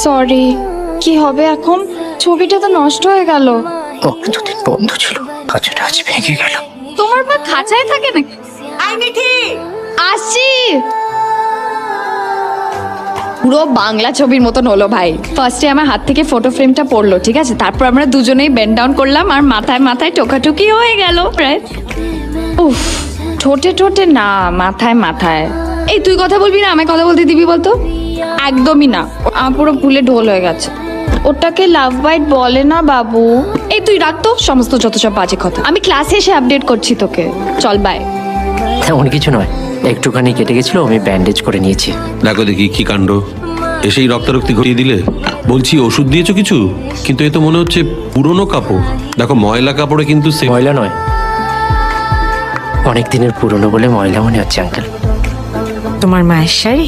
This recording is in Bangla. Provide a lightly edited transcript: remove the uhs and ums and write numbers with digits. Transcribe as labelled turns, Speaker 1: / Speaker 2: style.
Speaker 1: সরি। কি হবে এখন? ছবিটা তো নষ্ট হয়ে গেল।
Speaker 2: ও দুদিন বন্ধ ছিল, খাঁচাটা আজ ভেঙে গেল।
Speaker 1: তোমার পা খাঁচায় থাকে নাকি?
Speaker 3: আই মিঠি,
Speaker 1: আসছি। পুরো বাংলা ছবির মতন হলো ভাই। ফার্স্টে আমার হাত থেকে ফটো ফ্রেমটা পড়লো, ঠিক আছে, তারপর আমরা দুজনেই বেন্ড ডাউন করলাম আর মাথায় মাথায় টোকাটুকি হয়ে গেল প্রায়। উফ, ঠোঁটে ঠোঁটে না, মাথায় মাথায়। এই তুই কথা বলবি না, আমায় কথা বলতে দিবি বলতো? একদমই না, আমার পুরো ভুলে ঢোল হয়ে গেছে। ওটাকে লাভ বাইট বলে না বাবু। এই তুই রাখ তো সমস্ত যত সব বাজে কথা, আমি ক্লাসে এসে আপডেট করছি তোকে। চল বাই।
Speaker 2: তেমন কিছু নয়, একটুখানি কেটে গেছিল, আমি ব্যান্ডেজ করে নিয়েছি।
Speaker 4: দেখো দেখি কি কাণ্ড, এসেই রক্তারক্তি ঘটিয়ে দিলে। বলছি ওষুধ দিয়েছো কিছু? কিন্তু এ তো মনে হচ্ছে পুরনো কাপড়। দেখো ময়লা কাপড়ে কিন্তু
Speaker 2: ময়লা নয়, অনেক দিনের পুরনো বলে ময়লা মনে হচ্ছে আঙ্কেল।
Speaker 3: তোমার মায়ের শাড়ি?